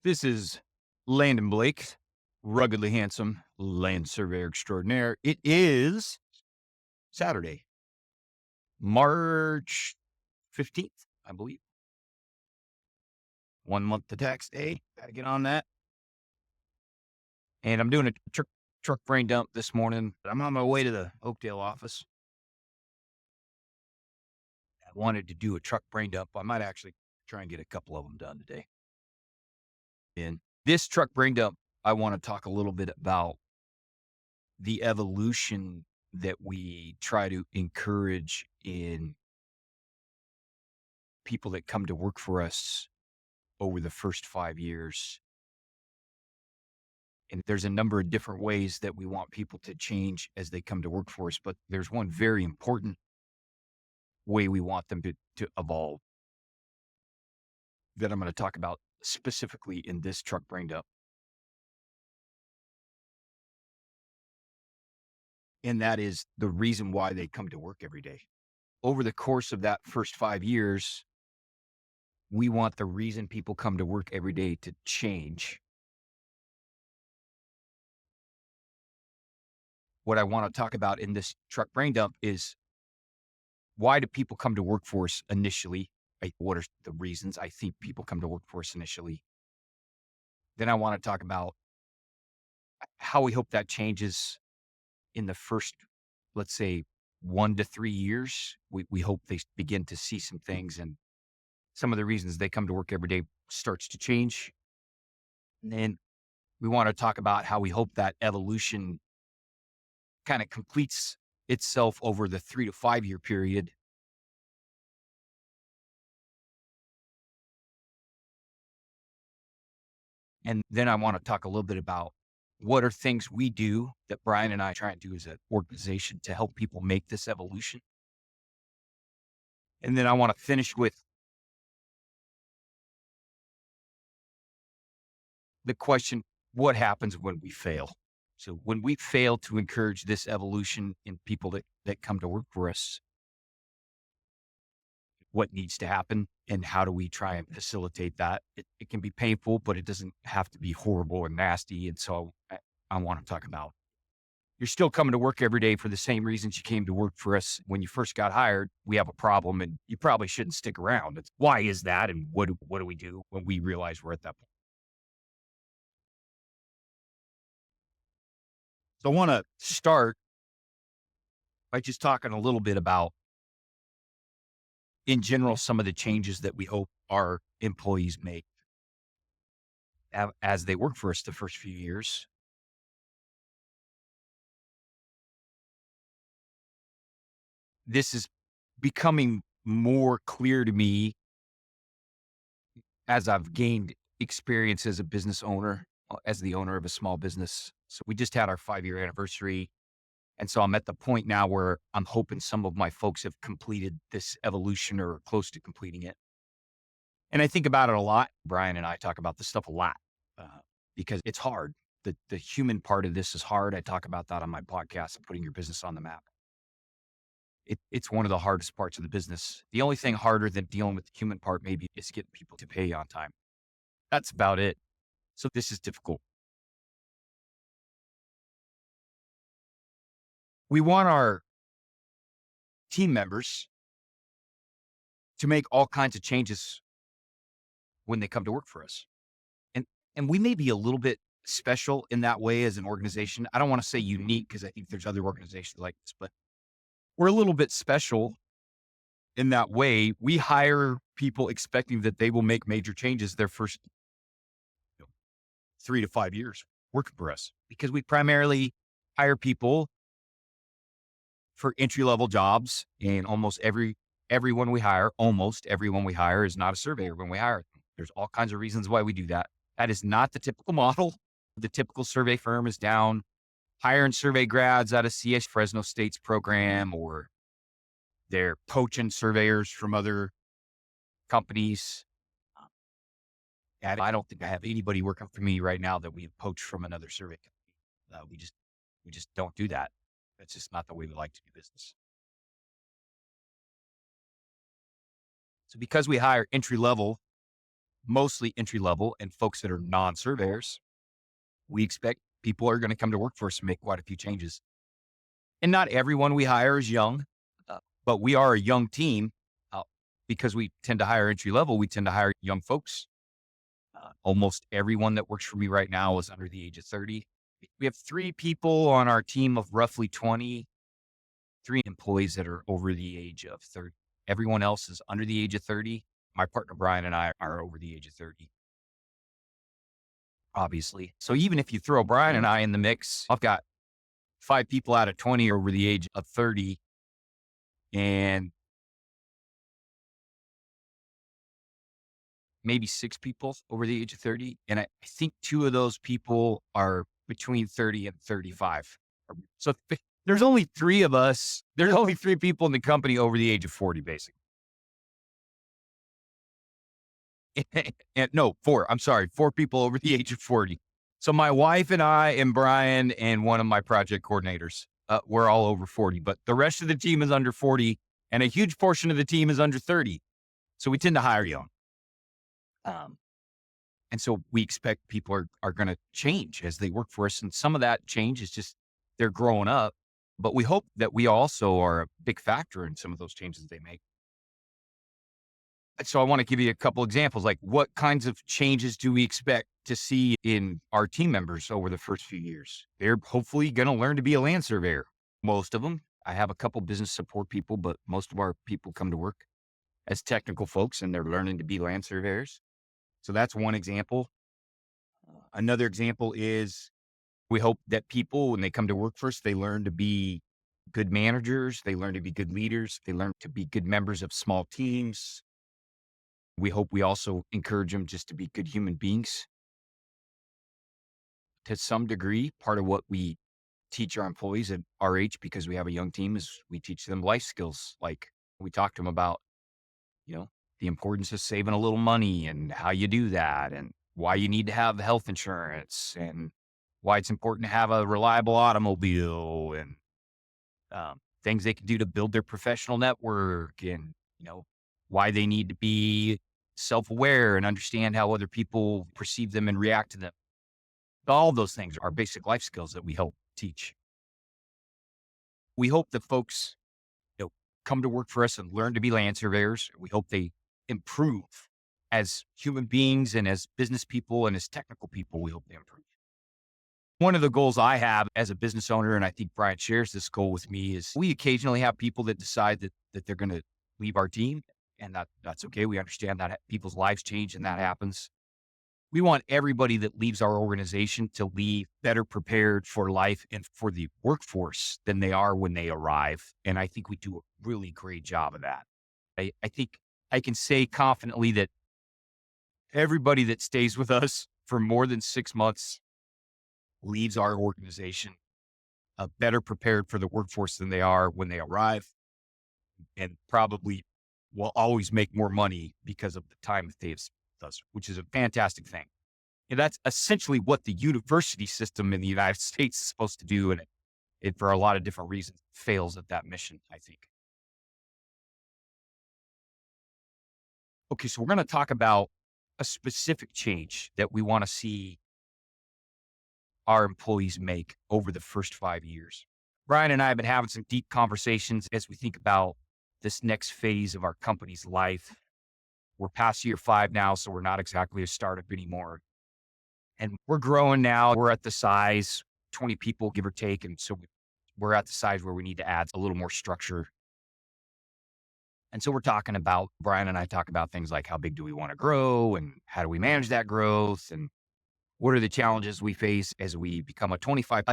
This is Landon Blake, ruggedly handsome land surveyor extraordinaire. It is Saturday, March 15th, I believe. 1 month to tax day. Gotta get on that. And I'm doing a truck brain dump this morning. I'm on my way to the Oakdale office. I wanted to do a truck brain dump. I might actually try and get a couple of them done today. In this truck brain dump, I want to talk a little bit about the evolution that we try to encourage in people that come to work for us over the first 5 years. And there's a number of different ways that we want people to change as they come to work for us. But there's one very important way we want them to evolve that I'm going to talk about specifically in this truck brain up. And that is the reason why they come to work every day. Over the course of that first 5 years, we want the reason people come to work every day to change. What I want to talk about in this truck brain dump is, why do people come to work for us initially? What are the reasons I think people come to work for us initially? Then I want to talk about how we hope that changes in the first, let's say, 1 to 3 years. We hope they begin to see some things, and some of the reasons they come to work every day starts to change. And then we want to talk about how we hope that evolution kind of completes itself over the 3 to 5 year period. And then I want to talk a little bit about what are things we do that Brian and I try and do as an organization to help people make this evolution. And then I want to finish with the question, what happens when we fail? So when we fail to encourage this evolution in people that come to work for us, what needs to happen and how do we try and facilitate that? It can be painful, but it doesn't have to be horrible and nasty. And so I want to talk about, you're still coming to work every day for the same reasons you came to work for us when you first got hired. We have a problem and you probably shouldn't stick around. Why is that? And what do we do when we realize we're at that point? So I want to start by just talking a little bit about, in general, some of the changes that we hope our employees make as they work for us the first few years. This is becoming more clear to me as I've gained experience as a business owner, as the owner of a small business. So we just had our 5 year anniversary. And so I'm at the point now where I'm hoping some of my folks have completed this evolution or are close to completing it. And I think about it a lot. Brian and I talk about this stuff a lot because it's hard. The human part of this is hard. I talk about that on my podcast, Putting Your Business on the Map. It's one of the hardest parts of the business. The only thing harder than dealing with the human part maybe is getting people to pay on time. That's about it. So this is difficult. We want our team members to make all kinds of changes when they come to work for us. And we may be a little bit special in that way as an organization. I don't want to say unique because I think there's other organizations like this, but we're a little bit special in that way. We hire people expecting that they will make major changes their first 3 to 5 years working for us, because we primarily hire people for entry-level jobs, and almost everyone we hire is not a surveyor when we hire them. There's all kinds of reasons why we do that. That is not the typical model. The typical survey firm is down hiring survey grads out of CS Fresno State's program, or they're poaching surveyors from other companies. And I don't think I have anybody working for me right now that we have poached from another survey company. We just don't do that. That's just not the way we like to do business. So because we hire entry level, mostly entry level and folks that are non-surveyors, we expect people are going to come to work for us and make quite a few changes. And not everyone we hire is young, but we are a young team uh, because we tend to hire entry level. We tend to hire young folks. Almost everyone that works for me right now is under the age of 30. We have 3 people on our team of roughly 20, 3 employees that are over the age of 30. Everyone else is under the age of 30. My partner, Brian, and I are over the age of 30, obviously. So even if you throw Brian and I in the mix, I've got 5 people out of 20 over the age of 30 and maybe 6 people over the age of 30. And I think 2 of those people are between 30 and 35. So there's only 3 of us. There's only 3 people in the company over the age of 40, basically. And no, 4. I'm sorry, 4 people over the age of 40. So my wife and I and Brian and one of my project coordinators, we're all over 40, but the rest of the team is under 40 and a huge portion of the team is under 30. So we tend to hire young. Um, and so we expect people are going to change as they work for us. And some of that change is just they're growing up, but we hope that we also are a big factor in some of those changes they make. So I want to give you a couple examples, like what kinds of changes do we expect to see in our team members over the first few years? They're hopefully going to learn to be a land surveyor. Most of them. I have a couple business support people, but most of our people come to work as technical folks and they're learning to be land surveyors. So that's one example. Another example is we hope that people, when they come to work for us, they learn to be good managers. They learn to be good leaders. They learn to be good members of small teams. We hope we also encourage them just to be good human beings. To some degree, part of what we teach our employees at RH, because we have a young team, is we teach them life skills. Like we talk to them about, the importance of saving a little money and how you do that and why you need to have health insurance and why it's important to have a reliable automobile and things they can do to build their professional network and, why they need to be self-aware and understand how other people perceive them and react to them. All those things are basic life skills that we help teach. We hope that folks, come to work for us and learn to be land surveyors. We hope they improve as human beings and as business people and as technical people. We hope they improve. One of the goals I have as a business owner, and I think Brian shares this goal with me, is we occasionally have people that decide that they're going to leave our team, and that's okay. We understand that people's lives change and that happens. We want everybody that leaves our organization to leave better prepared for life and for the workforce than they are when they arrive. And I think we do a really great job of that. I think I can say confidently that everybody that stays with us for more than 6 months leaves our organization better prepared for the workforce than they are when they arrive, and probably will always make more money because of the time that they've spent with us, which is a fantastic thing. And that's essentially what the university system in the United States is supposed to do. And it for a lot of different reasons, fails at that mission, I think. Okay, so we're going to talk about a specific change that we want to see our employees make over the first 5 years. Brian and I have been having some deep conversations as we think about this next phase of our company's life. We're past year 5 now, so we're not exactly a startup anymore. And we're growing now. We're at the size, 20 people, give or take. And so we're at the size where we need to add a little more structure. And so Brian and I talk about things like how big do we want to grow and how do we manage that growth and what are the challenges we face as we become a 25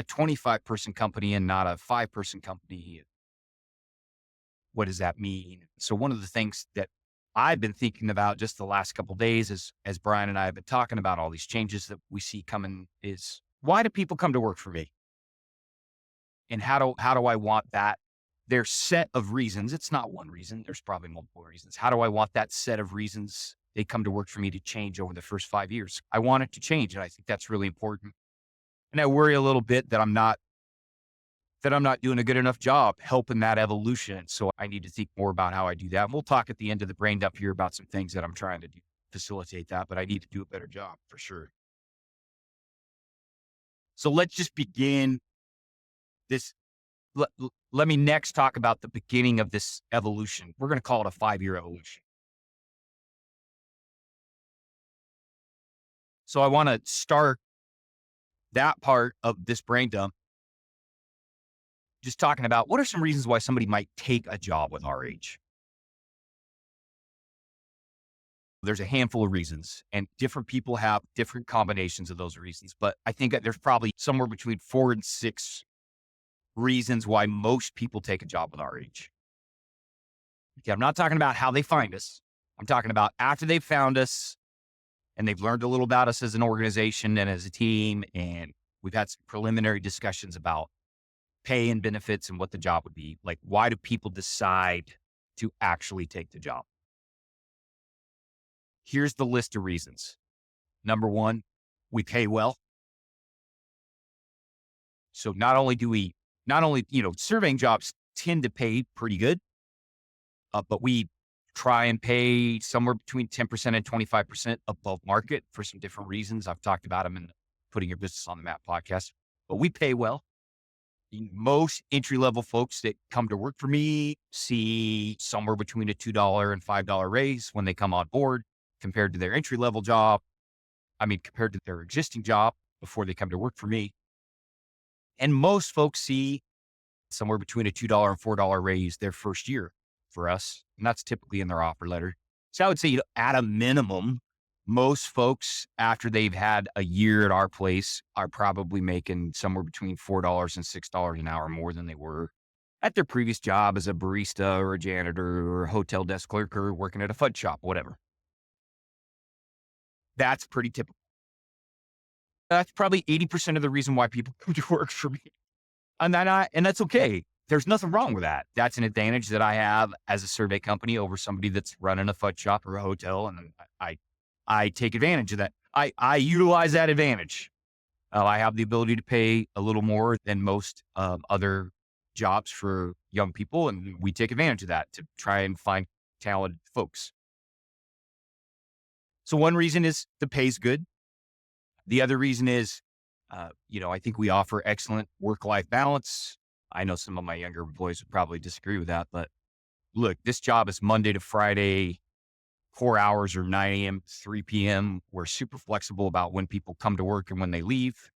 person company and not a 5-person company? What does that mean? So one of the things that I've been thinking about just the last couple of days as Brian and I have been talking about all these changes that we see coming is, why do people come to work for me? And how do I want that? Their set of reasons. It's not one reason. There's probably multiple reasons. How do I want that set of reasons they come to work for me to change over the first 5 years? I want it to change. And I think that's really important. And I worry a little bit that I'm not doing a good enough job helping that evolution. So I need to think more about how I do that. And we'll talk at the end of the brain dump here about some things that I'm trying to do. facilitate that, but I need to do a better job for sure. So let's just begin this. Let me next talk about the beginning of this evolution. We're going to call it a 5-year evolution. So I want to start that part of this brain dump just talking about what are some reasons why somebody might take a job with our age. There's a handful of reasons, and different people have different combinations of those reasons. But I think that there's probably somewhere between 4 and 6 reasons why most people take a job with our age. Okay, I'm not talking about how they find us. I'm talking about after they've found us and they've learned a little about us as an organization and as a team, and we've had some preliminary discussions about pay and benefits and what the job would be. Like, why do people decide to actually take the job? Here's the list of reasons. Number one, we pay well. So surveying jobs tend to pay pretty good, but we try and pay somewhere between 10% and 25% above market for some different reasons. I've talked about them in the Putting Your Business on the Map podcast, but we pay well. Most entry-level folks that come to work for me see somewhere between a $2 and $5 raise when they come on board compared to their entry-level job. Compared to their existing job before they come to work for me. And most folks see somewhere between a $2 and $4 raise their first year for us. And that's typically in their offer letter. So I would say, at a minimum, most folks, after they've had a year at our place, are probably making somewhere between $4 and $6 an hour more than they were at their previous job as a barista or a janitor or a hotel desk clerk or working at a fudge shop, whatever. That's pretty typical. That's probably 80% of the reason why people come to work for me. And that's okay. There's nothing wrong with that. That's an advantage that I have as a survey company over somebody that's running a fudge shop or a hotel. And I take advantage of that. I utilize that advantage. I have the ability to pay a little more than most other jobs for young people. And we take advantage of that to try and find talented folks. So one reason is the pay's good. The other reason is, I think we offer excellent work-life balance. I know some of my younger employees would probably disagree with that, but look, this job is Monday to Friday, 4 hours or 9 a.m. to 3 p.m. We're super flexible about when people come to work and when they leave.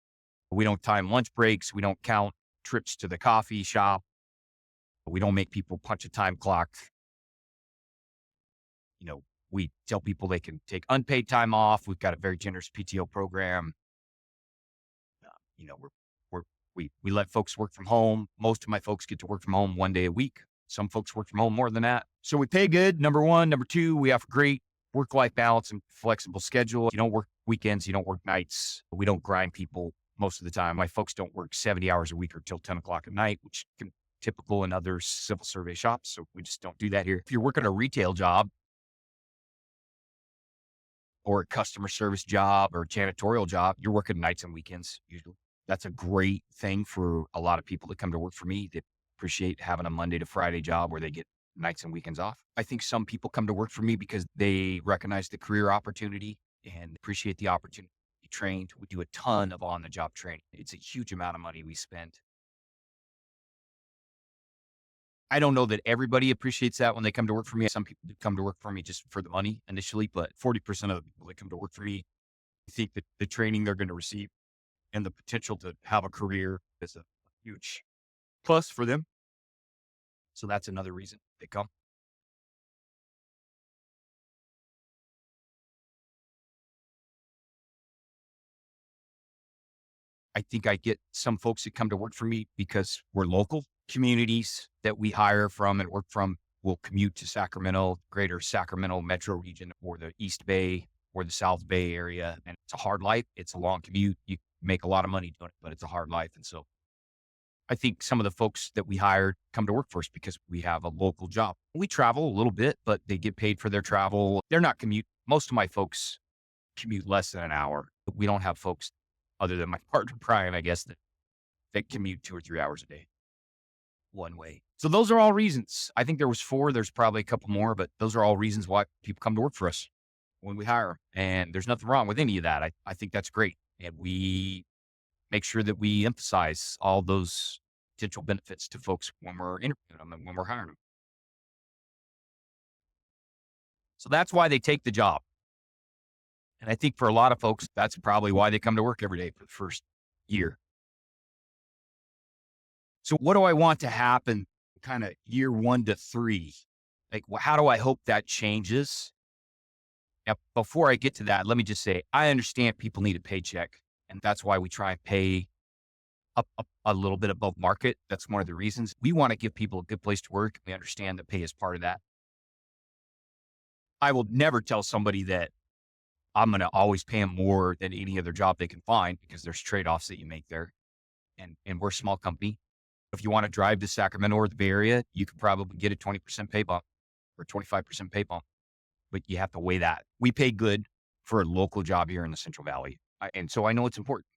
We don't time lunch breaks. We don't count trips to the coffee shop. We don't make people punch a time clock. We tell people they can take unpaid time off. We've got a very generous PTO program. We let folks work from home. Most of my folks get to work from home 1 day a week. Some folks work from home more than that. So we pay good, number one. Number two, we have great work-life balance and flexible schedule. You don't work weekends. You don't work nights. We don't grind people most of the time. My folks don't work 70 hours a week or till 10 o'clock at night, which can be typical in other civil survey shops. So we just don't do that here. If you're working a retail job or a customer service job or a janitorial job, you're working nights and weekends usually. That's a great thing for a lot of people that come to work for me that appreciate having a Monday to Friday job where they get nights and weekends off. I think some people come to work for me because they recognize the career opportunity and appreciate the opportunity to be trained. We do a ton of on-the-job training. It's a huge amount of money we spend. I don't know that everybody appreciates that when they come to work for me. Some people do come to work for me just for the money initially, but 40% of the people that come to work for me think that the training they're going to receive and the potential to have a career is a huge plus for them. So that's another reason they come. I think I get some folks that come to work for me because we're local. Communities that we hire from and work from will commute to Sacramento, greater Sacramento metro region, or the East Bay or the South Bay area. And it's a hard life. It's a long commute. You make a lot of money doing it, but it's a hard life. And so I think some of the folks that we hire come to work for us because we have a local job. We travel a little bit, but they get paid for their travel. They're not commute. Most of my folks commute less than an hour. We don't have folks other than my partner, Brian, I guess, that commute 2 or 3 hours a day one way. So those are all reasons. I think there was 4. There's probably a couple more, but those are all reasons why people come to work for us. when we hire 'em, and there's nothing wrong with any of that. I think that's great, and we make sure that we emphasize all those potential benefits to folks when we're interviewing them and when we're hiring them. So that's why they take the job. And I think for a lot of folks, that's probably why they come to work every day for the first year. So what do I want to happen kind of year 1 to 3? Like, how do I hope that changes? Now, before I get to that, let me just say, I understand people need a paycheck, and that's why we try and pay up a little bit above market. That's one of the reasons we want to give people a good place to work. We understand that pay is part of that. I will never tell somebody that I'm going to always pay them more than any other job they can find, because there's trade-offs that you make there. And we're a small company. If you want to drive to Sacramento or the Bay Area, you could probably get a 20% pay bump or 25% pay bump, but you have to weigh that. We pay good for a local job here in the Central Valley. And so I know it's important,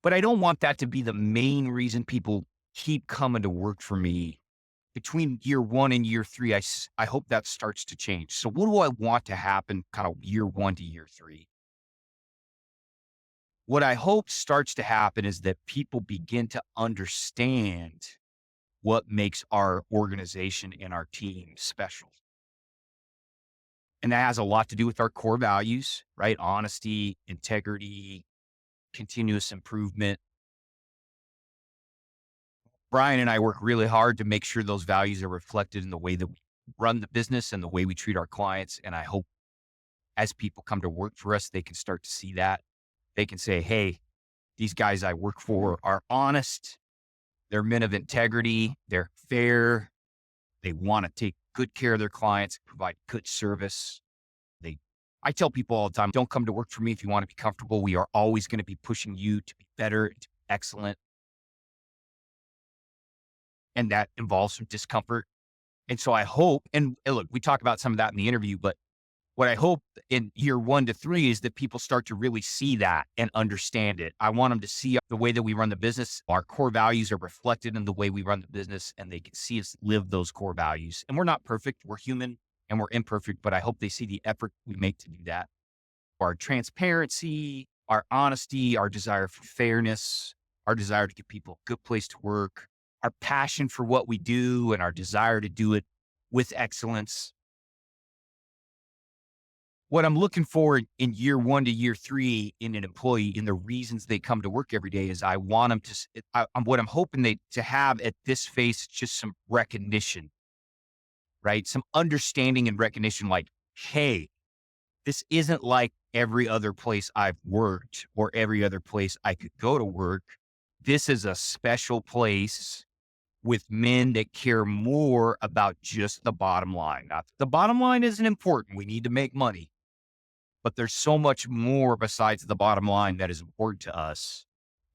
but I don't want that to be the main reason people keep coming to work for me. Between year 1 and year 3, I hope that starts to change. So what do I want to happen kind of year 1 to year 3? What I hope starts to happen is that people begin to understand what makes our organization and our team special. And that has a lot to do with our core values, right? Honesty, integrity, continuous improvement. Brian and I work really hard to make sure those values are reflected in the way that we run the business and the way we treat our clients. And I hope as people come to work for us, they can start to see that. They can say, hey, these guys I work for are honest. They're men of integrity. They're fair. They want to take good care of their clients, provide good service. I tell people all the time, don't come to work for me if you want to be comfortable. We are always going to be pushing you to be better, to be excellent. And that involves some discomfort. And so I hope, and look, we talk about some of that in the interview, but what I hope in year 1 to 3 is that people start to really see that and understand it. I want them to see the way that we run the business. Our core values are reflected in the way we run the business, and they can see us live those core values. And we're not perfect. We're human and we're imperfect, but I hope they see the effort we make to do that. Our transparency, our honesty, our desire for fairness, our desire to give people a good place to work, our passion for what we do, and our desire to do it with excellence. What I'm looking for in year 1 to year 3 in an employee, in the reasons they come to work every day, is I want them to, what I'm hoping they to have at this phase, just some recognition, right? Some understanding and recognition, like, hey, this isn't like every other place I've worked or every other place I could go to work. This is a special place with men that care more about just the bottom line. Now, the bottom line isn't important. We need to make money, but there's so much more besides the bottom line that is important to us.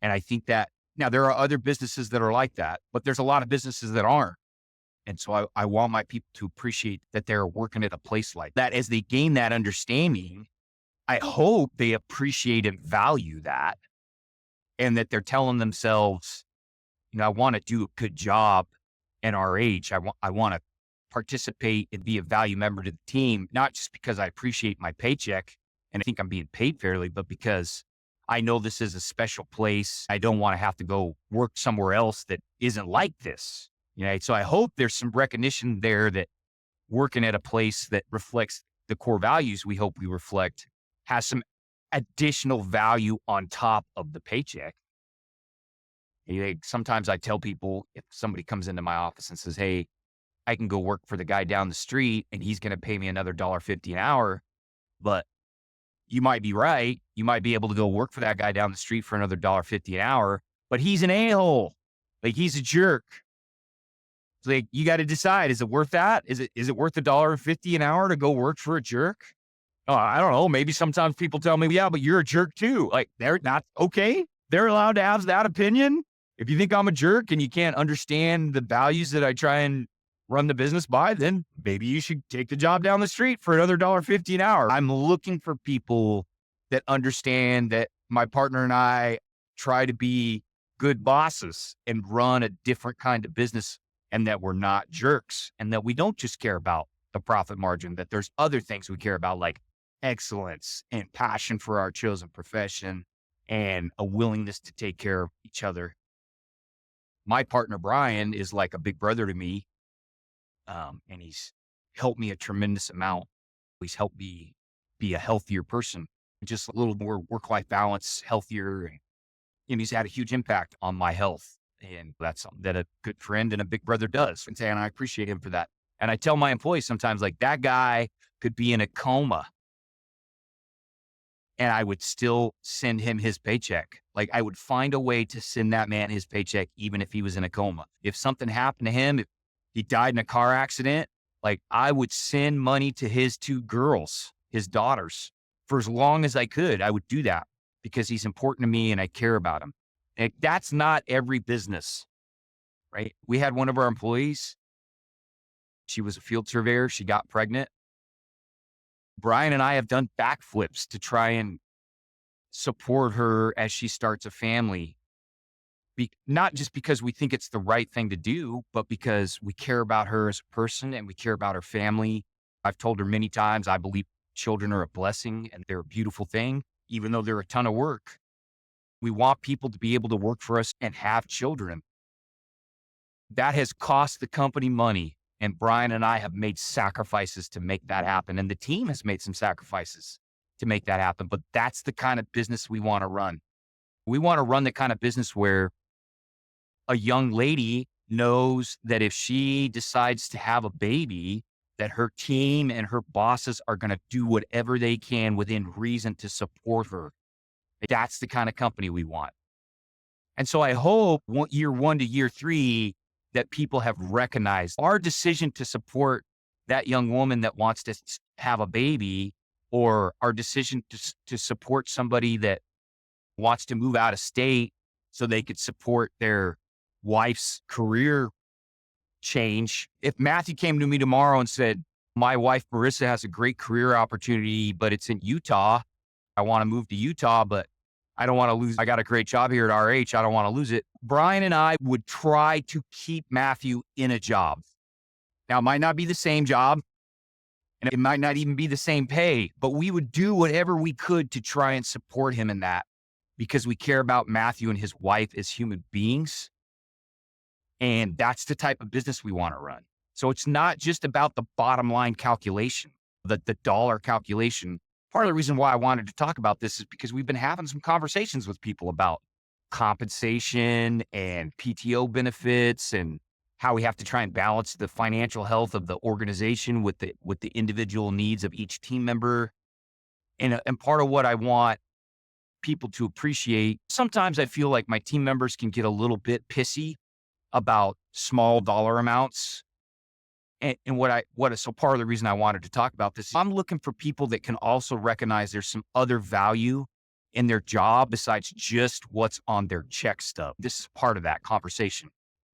And I think that now there are other businesses that are like that, but there's a lot of businesses that aren't. And so I want my people to appreciate that they're working at a place like that. As they gain that understanding, I hope they appreciate and value that, and that they're telling themselves, I want to do a good job in our age. I want to participate and be a value member to the team, not just because I appreciate my paycheck and I think I'm being paid fairly, but because I know this is a special place. I don't want to have to go work somewhere else that isn't like this. So I hope there's some recognition there that working at a place that reflects the core values we hope we reflect has some additional value on top of the paycheck. Sometimes I tell people, if somebody comes into my office and says, hey, I can go work for the guy down the street and he's going to pay me another $1.50 an hour, but you might be right. You might be able to go work for that guy down the street for another $1.50 an hour, but he's an a-hole. Like, he's a jerk. It's like, you got to decide, is it worth that? Is it worth $1.50 an hour to go work for a jerk? Oh, I don't know. Maybe sometimes people tell me, yeah, but you're a jerk too. Like, they're not okay. They're allowed to have that opinion. If you think I'm a jerk and you can't understand the values that I try and run the business by, then maybe you should take the job down the street for another $1.50 an hour. I'm looking for people that understand that my partner and I try to be good bosses and run a different kind of business, and that we're not jerks, and that we don't just care about the profit margin, that there's other things we care about, like excellence and passion for our chosen profession and a willingness to take care of each other. My partner, Brian, is like a big brother to me. And he's helped me a tremendous amount. He's helped me be a healthier person, just a little more work-life balance, healthier. And he's had a huge impact on my health. And that's something that a good friend and a big brother does. And I appreciate him for that. And I tell my employees sometimes, like, that guy could be in a coma and I would still send him his paycheck. Like, I would find a way to send that man his paycheck, even if he was in a coma. If something happened to him, if he died in a car accident, like, I would send money to his two girls, his daughters, for as long as I could. I would do that because he's important to me and I care about him. And that's not every business, right? We had one of our employees. She was a field surveyor. She got pregnant. Brian and I have done backflips to try and support her as she starts a family. Not just because we think it's the right thing to do, but because we care about her as a person and we care about her family. I've told her many times, I believe children are a blessing and they're a beautiful thing, even though they're a ton of work. We want people to be able to work for us and have children. That has cost the company money. And Brian and I have made sacrifices to make that happen. And the team has made some sacrifices to make that happen. But that's the kind of business we want to run. We want to run the kind of business where a young lady knows that if she decides to have a baby, that her team and her bosses are going to do whatever they can within reason to support her. That's the kind of company we want. And so I hope year 1 to year 3 that people have recognized our decision to support that young woman that wants to have a baby, or our decision to support somebody that wants to move out of state so they could support their wife's career change. If Matthew came to me tomorrow and said, my wife, Marissa, has a great career opportunity, but it's in Utah. I want to move to Utah, but I don't want to lose. I got a great job here at RH. I don't want to lose it. Brian and I would try to keep Matthew in a job. Now, it might not be the same job and it might not even be the same pay, but we would do whatever we could to try and support him in that because we care about Matthew and his wife as human beings. And that's the type of business we want to run. So it's not just about the bottom line calculation, the dollar calculation. Part of the reason why I wanted to talk about this is because we've been having some conversations with people about compensation and PTO benefits and how we have to try and balance the financial health of the organization with the individual needs of each team member. And part of what I want people to appreciate, sometimes I feel like my team members can get a little bit pissy about small dollar amounts. And so part of the reason I wanted to talk about this, I'm looking for people that can also recognize there's some other value in their job besides just what's on their check stub. This is part of that conversation,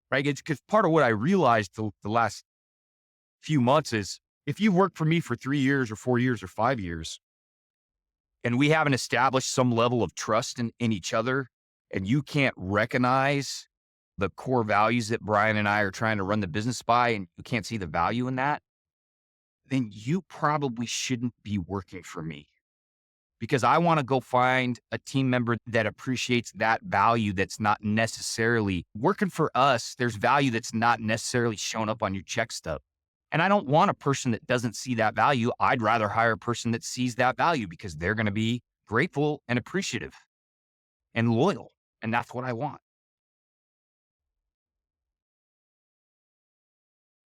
right? It's because part of what I realized the last few months is if you've worked for me for 3 years or 4 years or 5 years, and we haven't established some level of trust in each other, and you can't recognize the core values that Brian and I are trying to run the business by, and you can't see the value in that, then you probably shouldn't be working for me because I want to go find a team member that appreciates that value. That's not necessarily working for us. There's value that's not necessarily shown up on your check stub. And I don't want a person that doesn't see that value. I'd rather hire a person that sees that value because they're going to be grateful and appreciative and loyal. And that's what I want.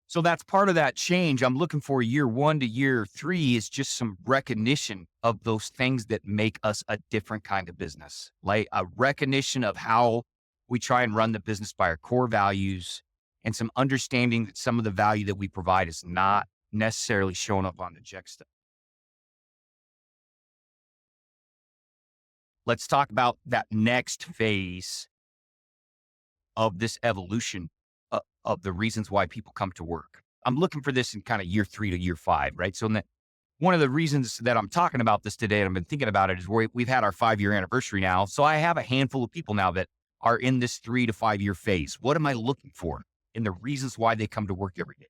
So that's part of that change I'm looking for year 1 to year 3 is just some recognition of those things that make us a different kind of business, like a recognition of how we try and run the business by our core values and some understanding that some of the value that we provide is not necessarily showing up on the check stub. Let's talk about that next phase of this evolution of the reasons why people come to work. I'm looking for this in kind of year 3 to year 5, right? So one of the reasons that I'm talking about this today, and I've been thinking about it, is we've had our 5-year anniversary now. So I have a handful of people now that are in this 3 to 5 year phase. What am I looking for in the reasons why they come to work every day?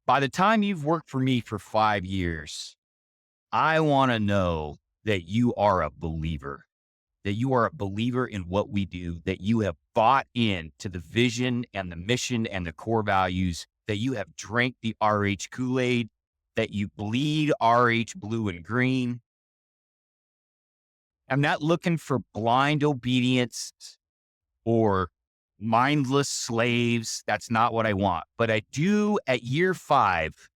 By the time you've worked for me for 5 years, I want to know that you are a believer, that you are a believer in what we do, that you have bought in to the vision and the mission and the core values, that you have drank the RH Kool-Aid, that you bleed RH blue and green. I'm not looking for blind obedience or mindless slaves. That's not what I want. But I do at year 5,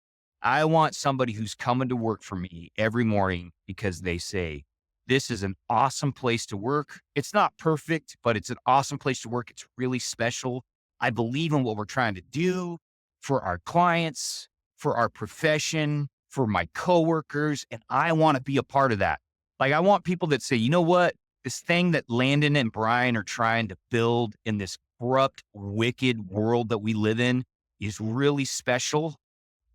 I want somebody who's coming to work for me every morning because they say, this is an awesome place to work. It's not perfect, but it's an awesome place to work. It's really special. I believe in what we're trying to do for our clients, for our profession, for my coworkers, and I want to be a part of that. Like, I want people that say, you know what? This thing that Landon and Brian are trying to build in this corrupt, wicked world that we live in is really special.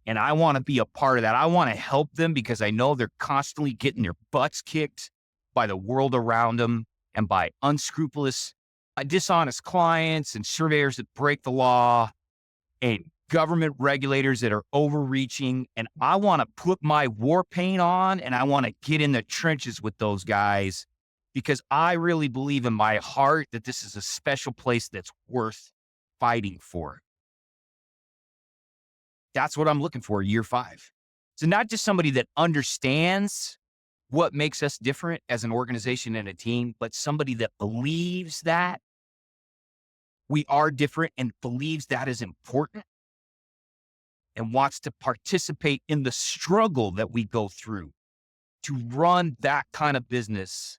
And I want to be a part of that. I want to help them because I know they're constantly getting their butts kicked by the world around them and by unscrupulous, dishonest clients and surveyors that break the law and government regulators that are overreaching. And I want to put my war paint on and I want to get in the trenches with those guys because I really believe in my heart that this is a special place that's worth fighting for. That's what I'm looking for year 5. So not just somebody that understands what makes us different as an organization and a team, but somebody that believes that we are different and believes that is important and wants to participate in the struggle that we go through to run that kind of business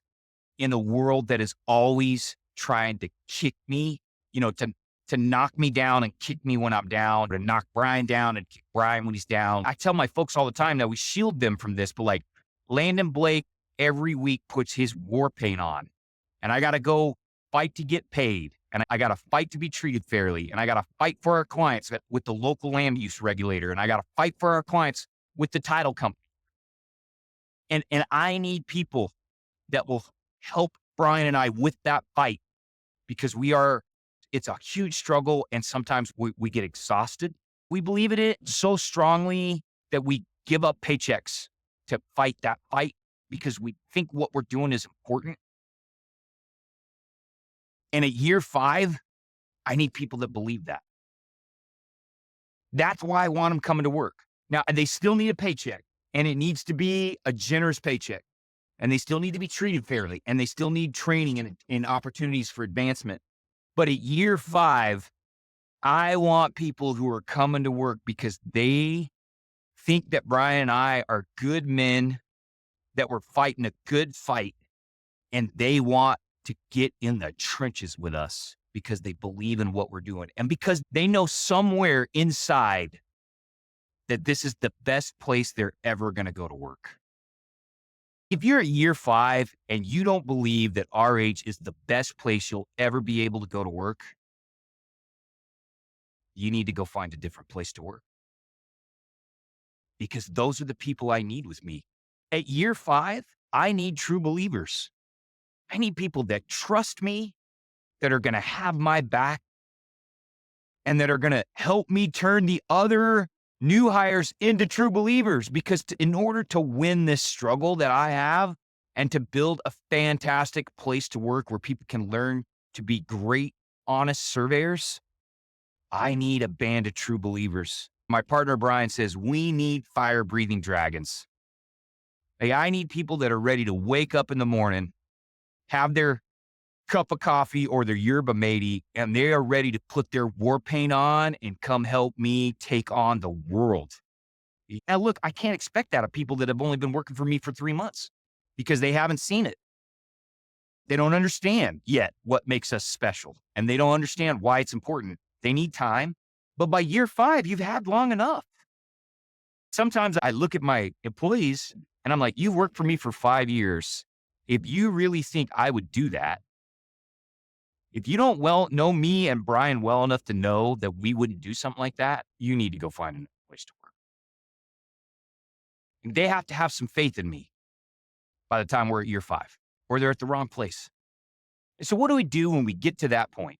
in a world that is always trying to kick me, to knock me down and kick me when I'm down, to knock Brian down and kick Brian when he's down. I tell my folks all the time that we shield them from this, but like Landon Blake every week puts his war paint on and I got to go fight to get paid. And I got to fight to be treated fairly. And I got to fight for our clients with the local land use regulator. And I got to fight for our clients with the title company. And I need people that will help Brian and I with that fight because it's a huge struggle. And sometimes we get exhausted. We believe in it so strongly that we give up paychecks to fight that fight because we think what we're doing is important. And at year 5, I need people that believe that. That's why I want them coming to work. Now, they still need a paycheck, and it needs to be a generous paycheck, and they still need to be treated fairly, and they still need training and opportunities for advancement. But at year 5, I want people who are coming to work because they think that Brian and I are good men, that we're fighting a good fight, and they want to get in the trenches with us because they believe in what we're doing and because they know somewhere inside that this is the best place they're ever going to go to work. If you're at year 5 and you don't believe that RH is the best place you'll ever be able to go to work, you need to go find a different place to work because those are the people I need with me. At year 5, I need true believers. I need people that trust me, that are going to have my back, and that are going to help me turn the other new hires into true believers. Because in order to win this struggle that I have and to build a fantastic place to work where people can learn to be great, honest surveyors, I need a band of true believers. My partner, Brian, says we need fire-breathing dragons. Hey, I need people that are ready to wake up in the morning, have their cup of coffee or their yerba mate, and they are ready to put their war paint on and come help me take on the world. Now, look, I can't expect that of people that have only been working for me for 3 months because they haven't seen it. They don't understand yet what makes us special, and they don't understand why it's important. They need time, but by year 5, you've had long enough. Sometimes I look at my employees and I'm like, you've worked for me for 5 years. If you really think I would do that, if you don't know me and Brian well enough to know that we wouldn't do something like that, you need to go find another place to work. And they have to have some faith in me by the time we're at year 5, or they're at the wrong place. And so what do we do when we get to that point?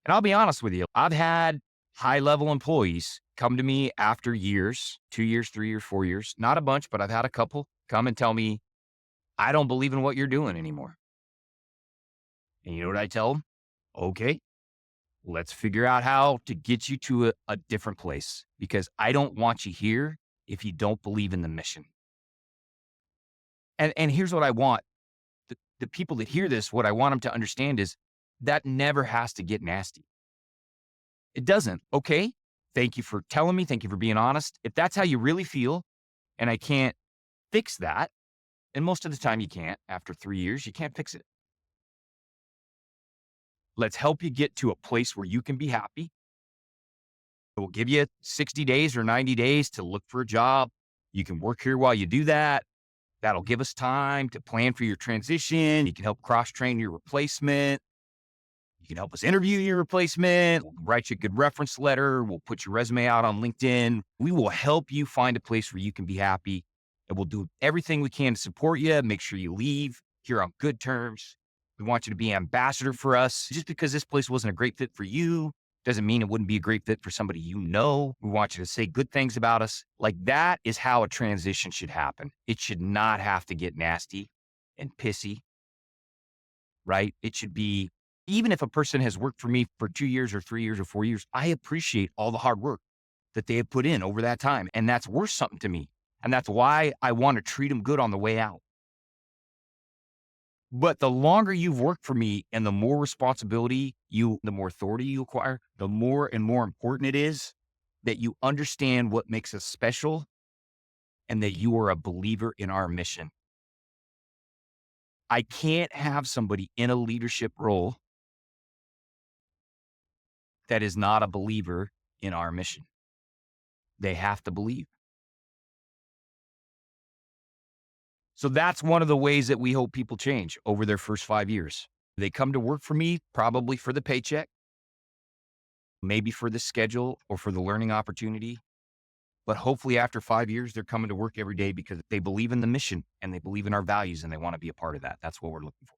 And I'll be honest with you, I've had high level employees come to me after years, 2 years, 3 years, 4 years, not a bunch, but I've had a couple come and tell me, I don't believe in what you're doing anymore. And you know what I tell them? Okay, let's figure out how to get you to a different place because I don't want you here if you don't believe in the mission. And here's what I want the people that hear this, what I want them to understand is that never has to get nasty. It doesn't. Okay. Thank you for telling me. Thank you for being honest. If that's how you really feel and I can't fix that, and most of the time you can't, after 3 years, you can't fix it. Let's help you get to a place where you can be happy. We'll give you 60 days or 90 days to look for a job. You can work here while you do that. That'll give us time to plan for your transition. You can help cross train your replacement. You can help us interview your replacement. We'll write you a good reference letter. We'll put your resume out on LinkedIn. We will help you find a place where you can be happy. And we'll do everything we can to support you, make sure you leave here on good terms. We want you to be an ambassador for us. Just because this place wasn't a great fit for you doesn't mean it wouldn't be a great fit for somebody you know. We want you to say good things about us. Like that is how a transition should happen. It should not have to get nasty and pissy, right? It should be, even if a person has worked for me for 2 years or 3 years or 4 years, I appreciate all the hard work that they have put in over that time. And that's worth something to me. And that's why I want to treat them good on the way out. But the longer you've worked for me and the more the more authority you acquire, the more and more important it is that you understand what makes us special and that you are a believer in our mission. I can't have somebody in a leadership role that is not a believer in our mission. They have to believe. So that's one of the ways that we hope people change over their first 5 years. They come to work for me, probably for the paycheck, maybe for the schedule or for the learning opportunity. But hopefully after 5 years, they're coming to work every day because they believe in the mission and they believe in our values and they want to be a part of that. That's what we're looking for.